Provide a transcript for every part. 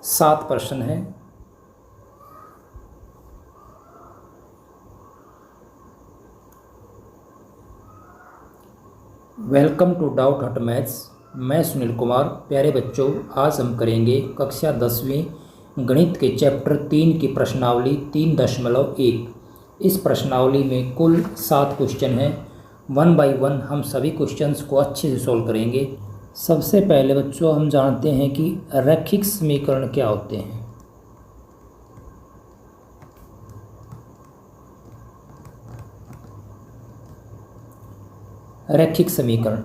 7 प्रश्न हैं। Welcome to doubt हट मैथ्स। मैं सुनील कुमार। प्यारे बच्चों, आज हम करेंगे कक्षा 10वीं गणित के चैप्टर 3 की प्रश्नावली 3.1। इस प्रश्नावली में कुल 7 क्वेश्चन हैं। 1 बाय 1 हम सभी क्वेश्चंस को अच्छे से सॉल्व करेंगे। सबसे पहले बच्चों हम जानते हैं कि रैखिक समीकरण क्या होते हैं। रैखिक समीकरण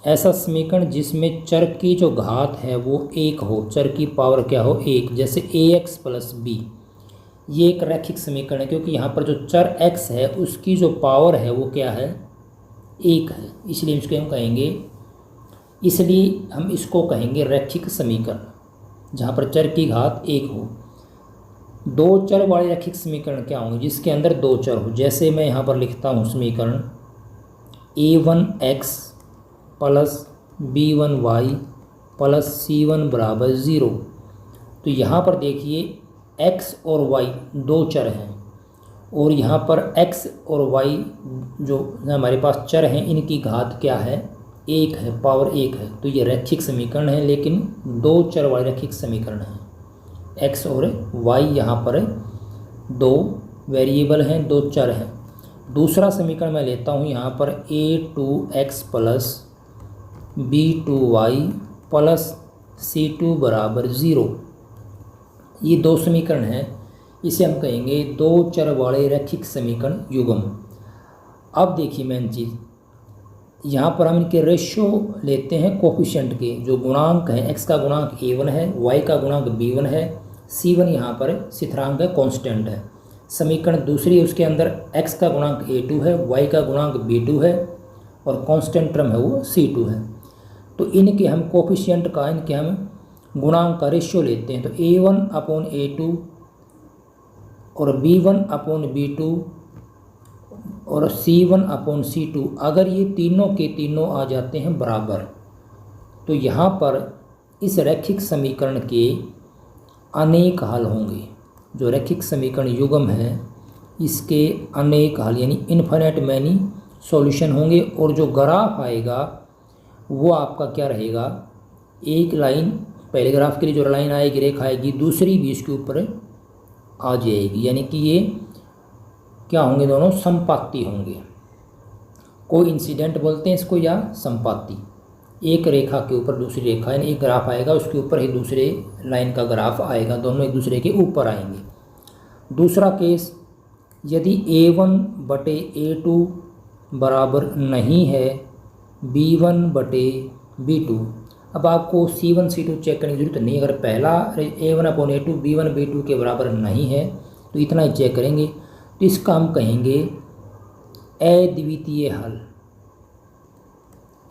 ऐसा समीकरण जिसमें चर की जो घात है वो 1 हो, चर की पावर क्या हो 1, जैसे ax + b। ये एक रैखिक समीकरण है क्योंकि यहाँ पर जो चर x है उसकी जो पावर है वो क्या है 1 है, इसलिए हम इसको कहेंगे रैखिक समीकरण जहाँ पर चर की घात 1 हो। 2 चर वाले रैखिक समीकरण क्या होंगे, जिसके अंदर 2 चर हो। जैसे मैं यहाँ पर लिखता हूँ समीकरण a1x + b1y + c1 = 0। तो यहाँ पर देखिए x और y 2 चर हैं और यहाँ पर x और y जो हमारे पास चर हैं इनकी घात क्या है 1 है, पावर 1 है। तो ये रैखिक समीकरण है, लेकिन 2 चर वाले रैखिक समीकरण हैं। x और y यहाँ पर 2 वेरिएबल हैं, 2 चर हैं। दूसरा समीकरण मैं लेता हूँ यहाँ पर a2x + b2y + c2 = 0। ये 2 समीकरण हैं, इसे हम कहेंगे 2 चर वाले रैखिक समीकरण युग्म। अब देखिए मेन चीज़, यहाँ पर हम इनके रेशियो लेते हैं कोफिशिएंट के। जो गुणांक है, x का गुणांक a1 है, y का गुणांक b1 है, c1 यहाँ पर स्थिरांक है, कांस्टेंट है। समीकरण दूसरी उसके अंदर x का गुणांक a2 है, y का गुणांक b2 है और कांस्टेंट टर्म है वो c2 है। तो इनके हम कोफिशिएंट का, इनके हम गुणांक का रेशियो लेते हैं। तो a1/a2 और b1/b2 और c1/c2, अगर ये तीनों के तीनों आ जाते हैं बराबर, तो यहाँ पर इस रैखिक समीकरण के अनेक हल होंगे। जो रैखिक समीकरण युग्म है इसके अनेक हल यानी इन्फिनिट मैनी सॉल्यूशन होंगे। और जो ग्राफ आएगा वो आपका क्या रहेगा, एक लाइन पहले ग्राफ के लिए जो लाइन आएगी, रेखा आएगी, दूसरी भी इसके ऊपर आ जाएगी, यानी कि ये क्या होंगे, दोनों संपाती होंगे। कोई इंसिडेंट बोलते हैं इसको या संपाती। एक रेखा के ऊपर दूसरी रेखा, यानी एक ग्राफ आएगा उसके ऊपर ही दूसरे लाइन का ग्राफ आएगा, दोनों एक दूसरे के ऊपर आएंगे। दूसरा केस, यदि a1/a2 बराबर नहीं है b1/b2। अब आपको c1 c2 चेक करने की जरूरत नहीं। अगर पहला a1/a2 b1/b2 के बराबर नहीं है तो इतना ही चेक करेंगे। तो इसका हम कहेंगे अद्वितीय हल,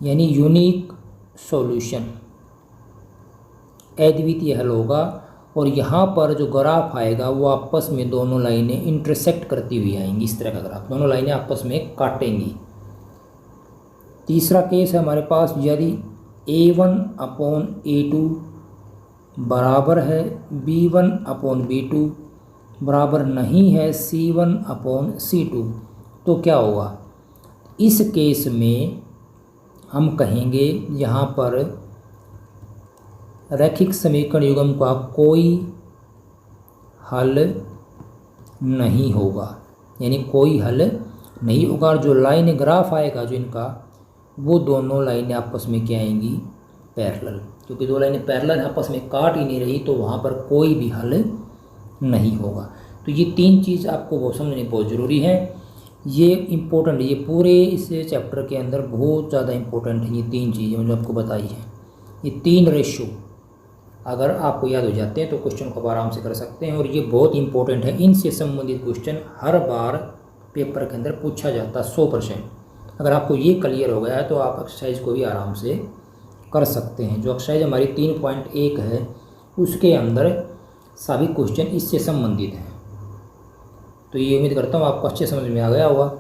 यानी यूनिक सॉल्यूशन। अद्वितीय हल होगा और यहाँ पर जो ग्राफ आएगा वो आपस में दोनों लाइनें इंटरसेक्ट करती हुई आएंगी। इस तरह का ग्राफ, दोनों लाइनें आपस में काटेंगी। तीसरा केस है हमारे पास, यदि a1/a2 बराबर है b1/b2 बराबर नहीं है c1/c2, तो क्या होगा। इस केस में हम कहेंगे यहाँ पर रैखिक समीकरण युग्म का कोई हल नहीं होगा, यानी कोई हल नहीं होगा। और जो लाइन ग्राफ आएगा जो इनका, वो दोनों लाइनें आपस में क्या आएंगी, पैरेलल। क्योंकि 2 लाइनें पैरेलल आपस में काट ही नहीं रही, तो वहाँ पर कोई भी हल नहीं होगा। तो ये 3 चीज़ आपको वो समझनी बहुत ज़रूरी है। ये इम्पोर्टेंट, ये पूरे इस चैप्टर के अंदर बहुत ज़्यादा इम्पोर्टेंट है। ये 3 चीज़ें जो आपको बताई हैं, ये 3 रेशियो अगर आपको याद हो जाते हैं तो क्वेश्चन को आप आराम से कर सकते हैं। और ये बहुत इंपॉर्टेंट है, इनसे संबंधित क्वेश्चन हर बार पेपर के अंदर पूछा जाता है 100%। अगर आपको ये क्लियर हो गया है तो आप एक्सरसाइज को भी आराम से कर सकते हैं। जो एक्सरसाइज हमारी 3.1 है उसके अंदर सभी क्वेश्चन इससे संबंधित हैं। तो ये उम्मीद करता हूँ आपको अच्छे समझ में आ गया होगा।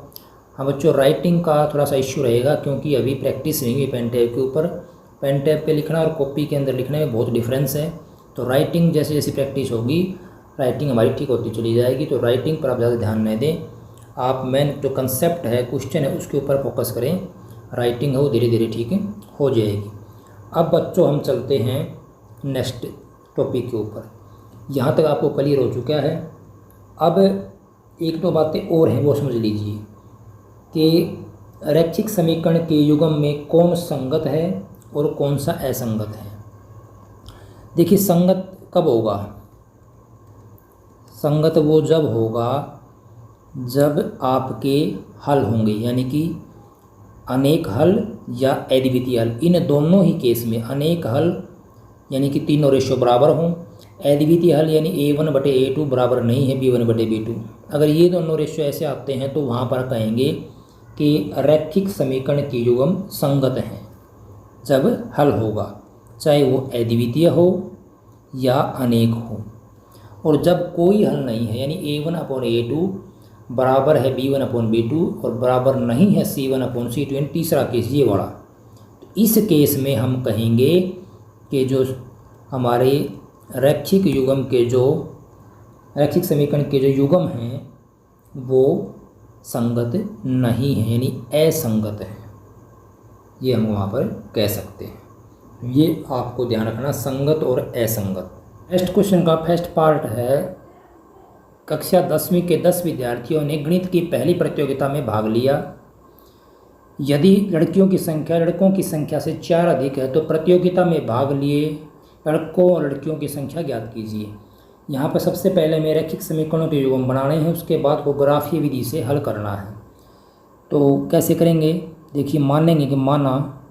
हाँ बच्चों, राइटिंग का थोड़ा सा इश्यू रहेगा क्योंकि अभी प्रैक्टिस नहीं हुई पेन टैब के ऊपर। पेन टैब पे लिखना और कॉपी के अंदर लिखने में बहुत डिफरेंस है। तो राइटिंग जैसे जैसे प्रैक्टिस होगी राइटिंग हमारी ठीक होती चली जाएगी। तो राइटिंग पर आप ज़्यादा ध्यान नहीं दें, आप मेन जो कंसेप्ट है, क्वेश्चन है, उसके ऊपर फोकस करें। राइटिंग है वो धीरे धीरे ठीक हो जाएगी। अब बच्चों हम चलते हैं नेक्स्ट टॉपिक के ऊपर। यहाँ तक आपको क्लियर हो चुका है। अब एक दो बातें और हैं, वो समझ लीजिए कि रैखिक समीकरण के युग्म में कौन संगत है और कौन सा असंगत है। देखिए संगत कब होगा, संगत वो जब होगा जब आपके हल होंगे, यानी कि अनेक हल या अद्वितीय हल, इन दोनों ही केस में अनेक हल यानी कि तीनों रेशो बराबर हों, अद्वितीय हल यानी A1/A2 बराबर नहीं है B1/B2। अगर ये दोनों रेशो ऐसे आते हैं तो वहाँ पर कहेंगे कि रैखिक समीकरण की युग्म संगत हैं जब हल होगा, चाहे वो अद्वितीय हो या अनेक हो। और जब कोई हल नहीं है यानी A1/A2 बराबर है B1/B2 और बराबर नहीं है C1/C2, यानी तीसरा केस ये वाला, तो इस केस में हम कहेंगे कि जो हमारे रैखिक युग्म के जो रैखिक समीकरण के जो युग्म हैं वो संगत नहीं है, यानी असंगत है, ये हम वहाँ पर कह सकते हैं। ये आपको ध्यान रखना, संगत और असंगत। नेक्स्ट क्वेश्चन का फर्स्ट पार्ट है, कक्षा 10वीं के 10 विद्यार्थियों ने गणित की पहली प्रतियोगिता में भाग लिया। यदि लड़कियों की संख्या लड़कों की संख्या से 4 अधिक है तो प्रतियोगिता में भाग लिए लड़कों और लड़कियों की संख्या ज्ञात कीजिए। यहाँ पर सबसे पहले हमें रैखिक समीकरणों के युग्म बनाने हैं, उसके बाद को ग्राफीय विधि से हल करना है। तो कैसे करेंगे, देखिए मानेंगे कि माना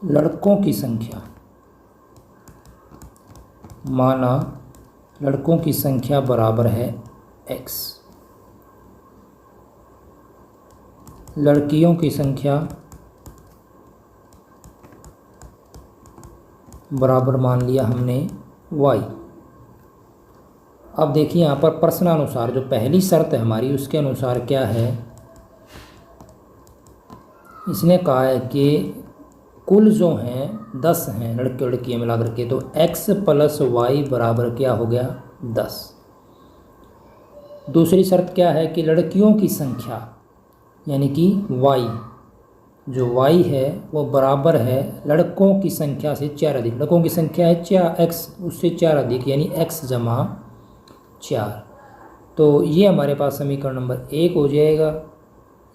लड़कों की संख्या, माना लड़कों की संख्या बराबर है x, लड़कियों की संख्या बराबर मान लिया हमने y। अब देखिए यहाँ पर प्रश्नानुसार जो पहली शर्त है हमारी उसके अनुसार क्या है, इसने कहा है कि कुल जो हैं 10 हैं लड़के लड़कियाँ मिला करके, तो x + y बराबर क्या हो गया 10। दूसरी शर्त क्या है कि लड़कियों की संख्या यानी कि y, जो y है वो बराबर है लड़कों की संख्या से 4 अधिक। लड़कों की संख्या है 4x, उससे 4 अधिक यानी x = 4। तो ये हमारे पास समीकरण नंबर 1 हो जाएगा,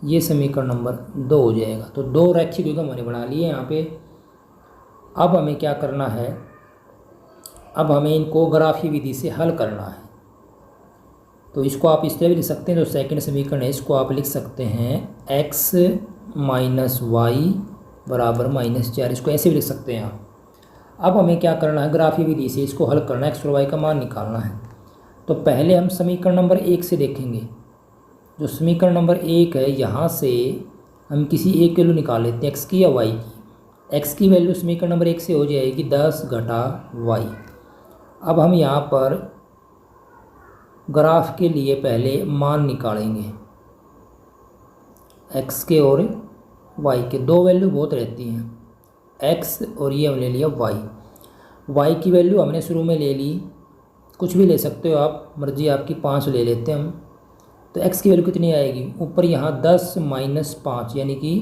ये समीकरण नंबर 2 हो जाएगा। तो 2 रैखिक युग्म हमने बना लिए यहाँ पे। अब हमें क्या करना है, अब हमें इनको ग्राफीय विधि से हल करना है। तो इसको आप इस तरह भी लिख सकते हैं, जो सेकंड समीकरण है इसको आप लिख सकते हैं x - y बराबर -4, इसको ऐसे भी लिख सकते हैं आप। अब हमें क्या करना है, ग्राफीय विधि से इसको हल करना है, x और y का मान निकालना है। तो पहले हम समीकरण नंबर 1 से देखेंगे। जो समीकरण नंबर 1 है यहाँ से हम किसी एक वैल्यू निकाल लेते हैं, x की या y की। x की वैल्यू समीकरण नंबर 1 से हो जाएगी 10 - y। अब हम यहाँ पर ग्राफ के लिए पहले मान निकालेंगे, x के और y के। 2 वैल्यू बहुत रहती हैं, x और ये हमने लिया y की वैल्यू हमने शुरू में ले ली, कुछ भी ले सकते हो आप, मर्जी आपकी, 5 ले लेते हैं हम। तो x की वैल्यू कितनी आएगी, ऊपर यहाँ 10 - 5 यानी कि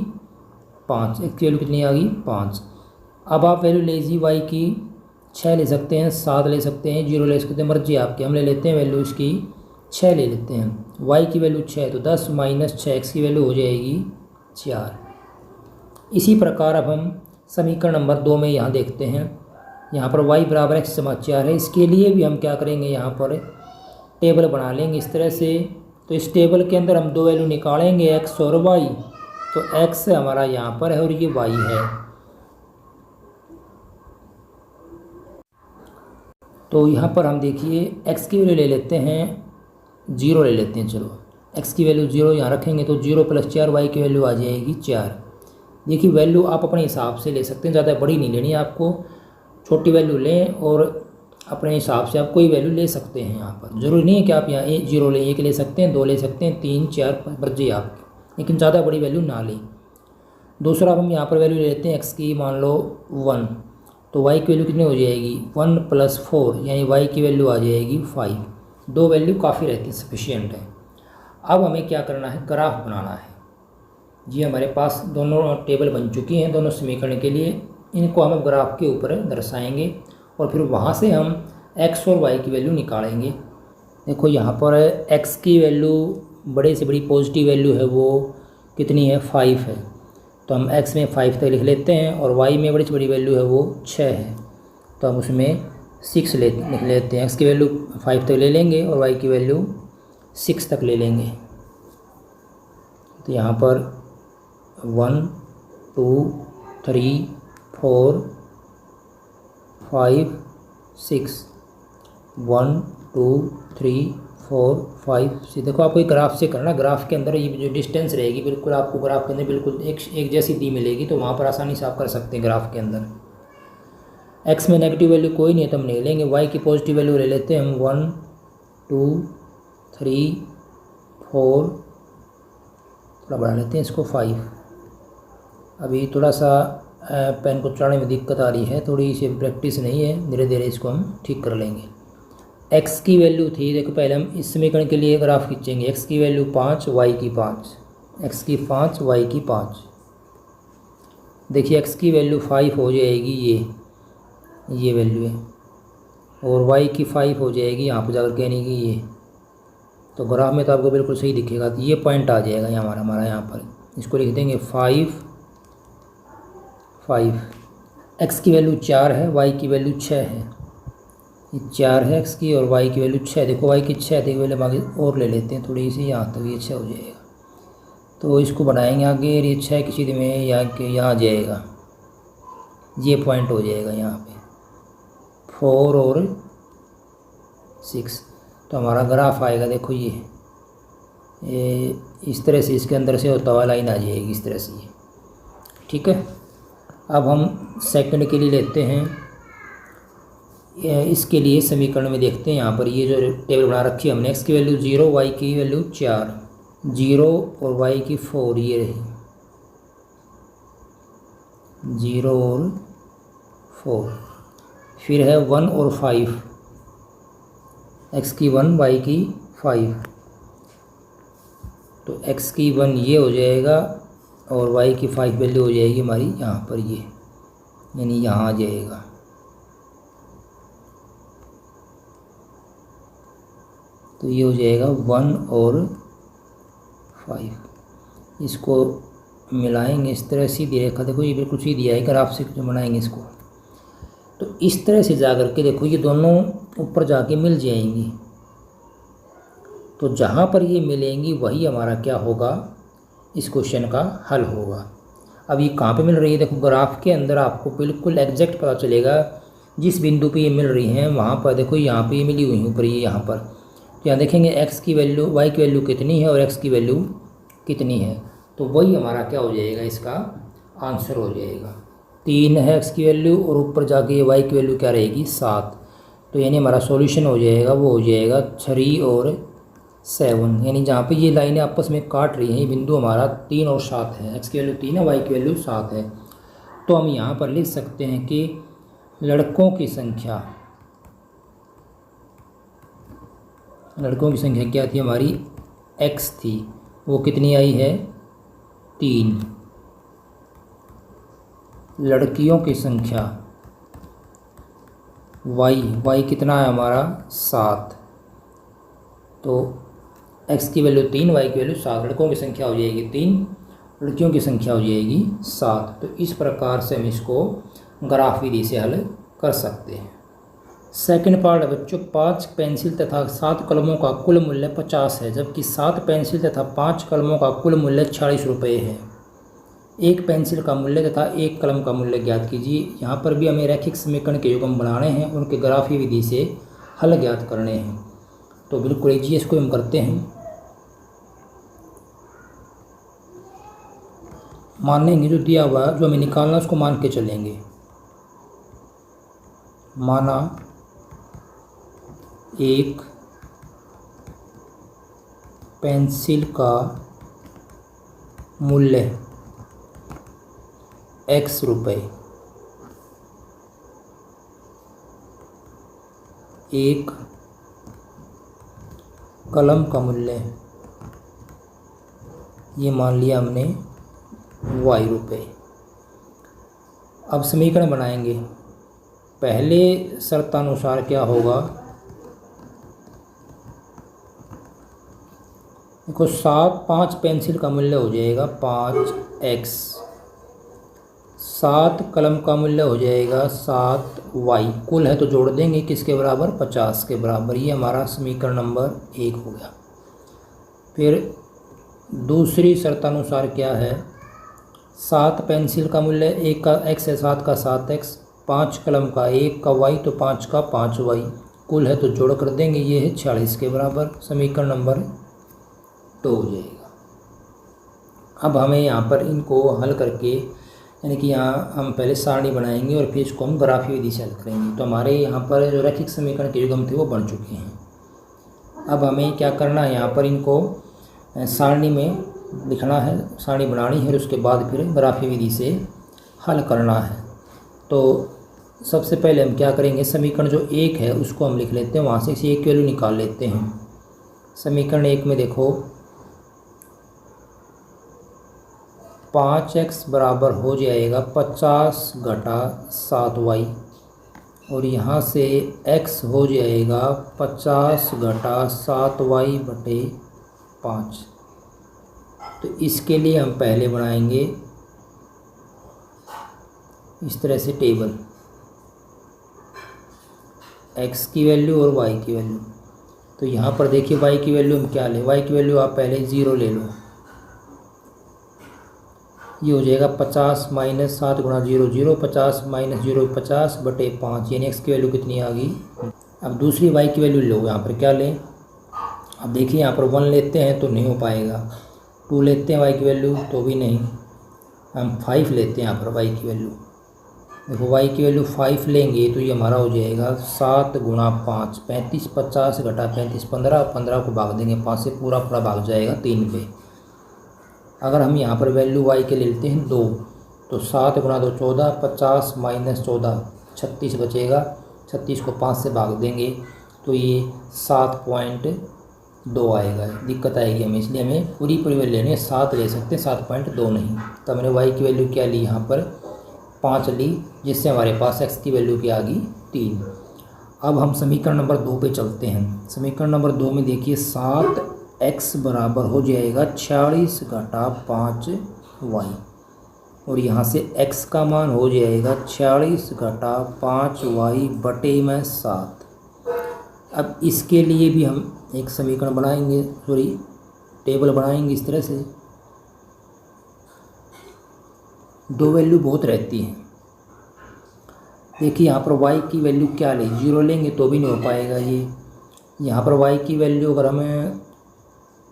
5, x की वैल्यू कितनी आ गई 5। अब आप वैल्यू ले लीजिए y की, 6 ले सकते हैं, 7 ले सकते हैं, 0 ले सकते हैं, मर्जी आपकी। हम ले लेते हैं वैल्यू इसकी 6 ले लेते हैं, y की वैल्यू 6, तो 10 - 6 x की वैल्यू हो जाएगी 4। इसी प्रकार अब हम समीकरण नंबर 2 में यहाँ देखते हैं, यहाँ पर y बराबर x = 4 है। इसके लिए भी हम क्या करेंगे, यहाँ पर टेबल बना लेंगे इस तरह से। तो इस टेबल के अंदर हम 2 वैल्यू निकालेंगे, x और y। तो x हमारा यहाँ पर है और ये y है। तो यहाँ पर हम देखिए x की वैल्यू ले लेते हैं 0 ले लेते हैं, चलो x की वैल्यू 0 यहाँ रखेंगे तो 0 + 4 y की वैल्यू आ जाएगी 4। देखिए वैल्यू आप अपने हिसाब से ले सकते हैं, ज़्यादा बड़ी नहीं लेनी आपको, छोटी वैल्यू लें और अपने हिसाब से आप कोई वैल्यू ले सकते हैं। यहाँ पर ज़रूरी नहीं है कि आप यहाँ 0 लें, 1 ले सकते हैं, 2 ले सकते हैं, 3 4 मर्जी आपकी, लेकिन ज़्यादा बड़ी वैल्यू ना लें। दूसरा अब हम यहाँ पर वैल्यू ले लेते हैं एक्स की, मान लो 1, तो वाई की वैल्यू कितनी हो जाएगी 1 + 4, यानी वाई की वैल्यू आ जाएगी 5। दो वैल्यू काफ़ी रहती है, सफिशियंट है। अब हमें क्या करना है, ग्राफ बनाना है। जी हमारे पास दोनों टेबल बन चुकी हैं दोनों समीकरण के लिए, इनको हम ग्राफ के ऊपर दर्शाएंगे और फिर वहाँ से हम एक्स और वाई की वैल्यू निकालेंगे। देखो यहाँ पर एक्स की वैल्यू बड़े से बड़ी पॉजिटिव वैल्यू है, वो कितनी है 5 है, तो हम एक्स में 5 तक लिख लेते हैं, और वाई में बड़ी से बड़ी वैल्यू है वो 6 है, तो हम उसमें 6 लिख लेते हैं। एक्स की वैल्यू 5 तक ले लेंगे और वाई की वैल्यू 6 तक ले लेंगे। तो यहाँ पर 1 2 3 4 5 6 1 2 3 4 5 6। देखो आपको एक ग्राफ से करना, ग्राफ के अंदर ये जो डिस्टेंस रहेगी बिल्कुल आपको ग्राफ के अंदर बिल्कुल एक जैसी दी मिलेगी, तो वहाँ पर आसानी से आप कर सकते हैं ग्राफ के अंदर। एक्स में नेगेटिव वैल्यू कोई नहीं है तो हम नहीं लेंगे, वाई की पॉजिटिव वैल्यू ले लेते हैं हम 1 2 3 4, थोड़ा बढ़ा लेते हैं इसको 5। अभी थोड़ा सा पेन को चलाने में दिक्कत आ रही है, थोड़ी सी प्रैक्टिस नहीं है, धीरे धीरे इसको हम ठीक कर लेंगे। एक्स की वैल्यू थी, देखो पहले हम इस समीकरण के लिए ग्राफ खींचेंगे। एक्स की वैल्यू 5, वाई की 5, एक्स की 5 वाई की 5। देखिए एक्स की वैल्यू 5 हो जाएगी, ये वैल्यू है, और वाई की 5 हो जाएगी यहाँ पर जाकर कहने की ये, तो ग्राफ में तो आपको बिल्कुल सही दिखेगा। तो ये पॉइंट आ जाएगा यहाँ हमारा यहाँ पर, इसको लिख देंगे 5 5। एक्स की वैल्यू 4 है, वाई की वैल्यू 6 है, ये 4 है एक्स की और वाई की वैल्यू 6। देखो वाई की 6, देखो वैल्यू आगे और ले लेते हैं थोड़ी सी, यहाँ तक ये 6 हो जाएगा, तो इसको बनाएंगे आगे, ये 6 किसी में यहाँ आ जाएगा, ये पॉइंट हो जाएगा यहाँ पे 4 और 6, तो हमारा ग्राफ आएगा। देखो ये इस तरह से इसके अंदर से होता हुआ लाइन आ जाएगी इस तरह से ये, ठीक है। अब हम सेकंड के लिए लेते हैं, इसके लिए समीकरण में देखते हैं यहाँ पर ये जो टेबल बना रखी है हमने, एक्स की वैल्यू 0, वाई की वैल्यू 4, 0 और वाई की 4, ये रही 0 और 4। फिर है 1 और 5, एक्स की 1 वाई की 5, तो एक्स की 1 ये हो जाएगा और वाई की 5 वैल्यू हो जाएगी हमारी यहाँ पर ये, यानी यहाँ आ जाएगा। तो ये हो जाएगा 1 और 5। इसको मिलाएंगे इस तरह, सीधी रेखा देखो ये बिल्कुल सीधी आएगी, ग्राफ से जो बनाएंगे इसको, तो इस तरह से जा कर के देखो ये दोनों ऊपर जाके मिल जाएंगी। तो जहाँ पर ये मिलेंगी वही हमारा क्या होगा, इस क्वेश्चन का हल होगा। अब ये कहाँ पे मिल रही है, देखो ग्राफ के अंदर आपको बिल्कुल एग्जैक्ट पता चलेगा जिस बिंदु पे ये मिल रही हैं वहाँ पर। देखो यहाँ पे ये मिली हुई ऊपर, ये यहाँ पर, तो यहाँ देखेंगे एक्स की वैल्यू, वाई की वैल्यू कितनी है और एक्स की वैल्यू कितनी है, तो वही हमारा क्या हो जाएगा, इसका आंसर हो जाएगा। 3 है एक्स की वैल्यू और ऊपर जाके वाई की वैल्यू क्या रहेगी 7, तो यानी हमारा सॉल्यूशन हो जाएगा, वो हो जाएगा 3 और 7। यानी जहाँ पे ये लाइनें आपस में काट रही हैं ये बिंदु हमारा 3 और 7 है, एक्स की वैल्यू 3 है, वाई की वैल्यू 7 है। तो हम यहाँ पर लिख सकते हैं कि लड़कों की संख्या क्या थी हमारी, एक्स थी, वो कितनी आई है 3। लड़कियों की संख्या वाई कितना है हमारा 7, तो एक्स की वैल्यू 3, वाई की वैल्यू 7, लड़कों की संख्या हो जाएगी 3, लड़कियों की संख्या हो जाएगी 7। तो इस प्रकार से हम इसको ग्राफ विधि से हल कर सकते हैं। सेकंड पार्ट है बच्चों, 5 पेंसिल तथा 7 कलमों का कुल मूल्य 50 है, जबकि 7 पेंसिल तथा 5 कलमों का कुल मूल्य 40 रुपये है। एक पेंसिल का मूल्य तथा एक कलम का मूल्य ज्ञात कीजिए। यहाँ पर भी हमें रैखिक समीकरण के युग्म बनाने हैं, उनके ग्राफीय विधि से हल ज्ञात करने हैं। तो बिल्कुल इजी, इसको हम करते हैं। मानेंगे जो दिया हुआ जो हमें निकालना उसको मान के चलेंगे। माना एक पेंसिल का मूल्य x रुपये, एक कलम का मूल्य ये मान लिया हमने y रुपये। अब समीकरण बनाएंगे। पहले शर्तानुसार क्या होगा, देखो 5 पेंसिल का मूल्य हो जाएगा 5x, 7 कलम का मूल्य हो जाएगा 7y, कुल है तो जोड़ देंगे किसके बराबर, 50 के बराबर। ये हमारा समीकरण नंबर 1 हो गया। फिर दूसरी शर्तानुसार क्या है, 7 पेंसिल का मूल्य 1 का x है, 7 का 7x, 5 कलम का 1 का y तो 5 का 5y, कुल है तो जोड़ कर देंगे, ये है 46 के बराबर। समीकरण नंबर 2 हो जाएगा। अब हमें यहाँ पर इनको हल करके, यानी कि यहाँ हम पहले सारणी बनाएंगे और फिर इसको हम ग्राफी विधि से हल करेंगे। तो हमारे यहाँ पर जो रैखिक समीकरण के युग्म थे वो बन चुके हैं। अब हमें क्या करना है, यहाँ पर इनको सारणी में लिखना है, सारणी बनानी है और उसके बाद फिर ग्राफी विधि से हल करना है। तो सबसे पहले हम क्या करेंगे, समीकरण जो 1 है उसको हम लिख लेते हैं, वहाँ से इसे 1 की वैल्यू निकाल लेते हैं। समीकरण 1 में देखो 5x बराबर हो जाएगा 50 घटा 7y, और यहाँ से x हो जाएगा 50 घटा 7y बटे 5। तो इसके लिए हम पहले बनाएंगे इस तरह से टेबल, x की वैल्यू और y की वैल्यू। तो यहाँ पर देखिए y की वैल्यू हम क्या लें, y की वैल्यू आप पहले 0 ले लो, ये हो जाएगा 50 माइनस 7 गुणा 0 0, 50 माइनस 0 50 बटे 5, यानी x की वैल्यू कितनी आ गई। अब दूसरी y की वैल्यू लो, यहाँ पर क्या लें, अब देखिए यहाँ पर 1 लेते हैं तो नहीं हो पाएगा, 2 लेते हैं y की वैल्यू तो भी नहीं, हम 5 लेते हैं यहाँ पर y की वैल्यू। देखो y की वैल्यू 5 लेंगे तो ये हमारा हो जाएगा 7 गुणा 5, 35, 50 घटा 35 15, 15 को भाग देंगे 5 से, पूरा पूरा भाग जाएगा 3 पे। अगर हम यहाँ पर वैल्यू y के लेते हैं 2, तो 7 गुणा 2 14, 50 माइनस 14 36 बचेगा, 36 को 5 से भाग देंगे तो ये 7.2 आएगा। दिक्कत आएगी हमें, इसलिए हमें पूरी वैल्यू लेनी है, 7 ले सकते हैं, 7.2 नहीं। तो हमने y की वैल्यू क्या ली, यहाँ पर 5 ली, जिससे हमारे पास x की वैल्यू क्या आ गई 3। अब हम समीकरण नंबर 2 पे चलते हैं। समीकरण नंबर 2 में देखिए 7x बराबर हो जाएगा 46 घटा 5y, और यहाँ से x का मान हो जाएगा 46 घटा 5y बटे में 7। अब इसके लिए भी हम एक समीकरण बनाएंगे, टेबल बनाएंगे इस तरह से। 2 वैल्यू बहुत रहती हैं, देखिए यहाँ पर y की वैल्यू क्या ले, 0 लेंगे तो भी नहीं हो पाएगा ये। यहाँ पर y की वैल्यू अगर हमें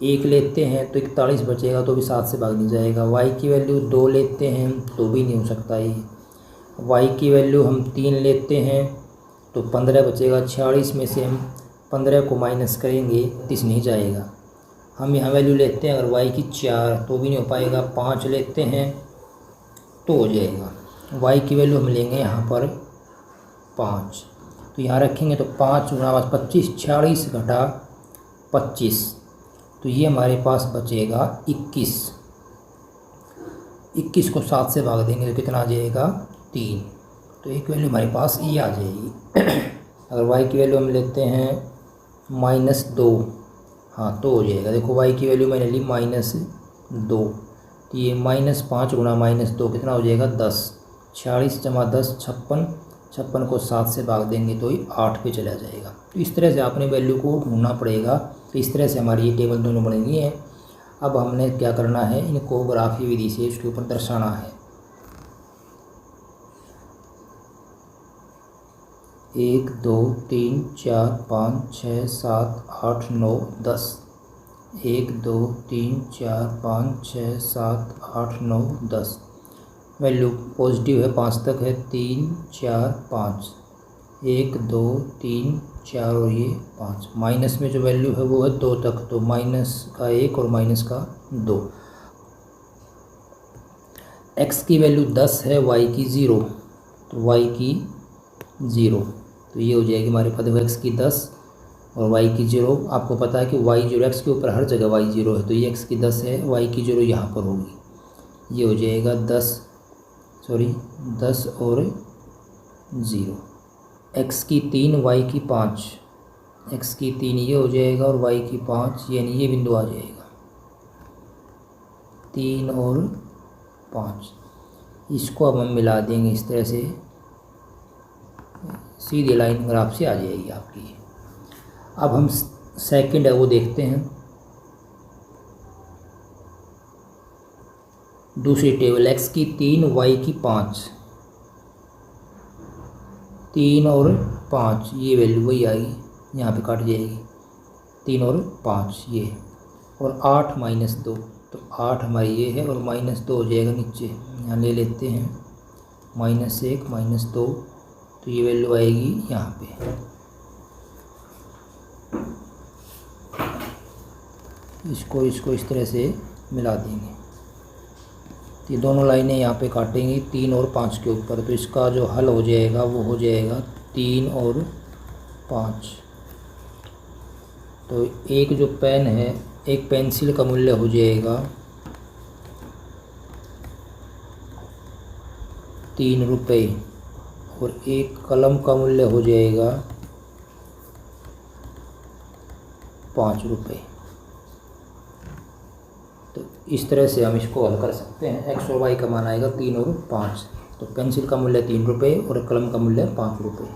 1 लेते हैं तो 41 बचेगा, तो भी 7 से भाग नहीं जाएगा। y की वैल्यू 2 लेते हैं तो भी नहीं हो सकता ये। y की वैल्यू हम 3 लेते हैं तो 15 बचेगा, 46 में से हम 15 को माइनस करेंगे 30 नहीं जाएगा। हम यहाँ वैल्यू लेते हैं अगर y की 4 तो भी नहीं हो पाएगा, 5 लेते हैं तो हो जाएगा। y की वैल्यू हम लेंगे यहाँ पर 5, तो यहाँ रखेंगे तो 5 गुणा 25, 46 घटा 25, तो ये हमारे पास बचेगा 21। 21 को 7 से भाग देंगे तो कितना आ जाएगा 3, तो एक वैल्यू हमारे पास ये आ जाएगी। अगर y की वैल्यू हम लेते हैं -2, हाँ तो हो जाएगा। देखो y की वैल्यू मैंने ली -2, तो ये -5 गुणा -2 कितना हो जाएगा 10, 46 जमा 10 56, 56 को 7 से भाग देंगे तो ये 8 पे चला जाएगा। तो इस तरह से आपने वैल्यू को ढूंढना पड़ेगा। तो इस तरह से हमारी ये टेबल दोनों बनेंगी हैं। अब हमने क्या करना है, इनको ग्राफी विधि से इसके ऊपर दर्शाना है। 1 2 3 4 5 6 7 8 9 10, 1 2 3 4 5 6 7 8 9 10। वैल्यू पॉजिटिव है 5 तक है, 3 4 5, 1 2 3 4 और ये 5। माइनस में जो वैल्यू है वो है 2 तक, तो -1 और -2। x की वैल्यू 10 है, y की 0, तो y की 0, तो ये हो जाएगी हमारे पास देखो x की 10 और y की 0। आपको पता है कि y 0 x के ऊपर हर जगह y 0 है, तो ये x की 10 है, y की 0 यहाँ पर होगी। ये हो जाएगा 10 और 0, x की 3 y की 5, x की 3 ये हो जाएगा और y की 5, यानी ये बिंदु आ जाएगा 3 और 5। इसको अब हम मिला देंगे इस तरह से, सीधी लाइन ग्राफ से आ जाएगी आपकी। अब हम सेकंड है वो देखते हैं। दूसरी टेबल x की 3 y की 5, 3 और 5 ये वैल्यू वही आएगी, यहाँ पे काट जाएगी 3 और 5 ये, और 8 माइनस 2, तो 8 हमारी ये है और माइनस 2 हो जाएगा नीचे, यहाँ ले लेते हैं -1 -2, तो ये वैल्यू आएगी यहाँ पे। इसको इस तरह से मिला देंगे, तो ये दोनों लाइनें यहाँ पे काटेंगी 3 और 5 के ऊपर, तो इसका जो हल हो जाएगा वो हो जाएगा 3 और 5। तो एक जो पेन है, एक पेंसिल का मूल्य हो जाएगा 3 रुपये और एक कलम का मूल्य हो जाएगा 5 रुपये। तो इस तरह से हम इसको हल कर सकते हैं। x और y का मान आएगा 3 और 5, तो पेंसिल का मूल्य 3 रुपये और कलम का मूल्य 5 रुपये।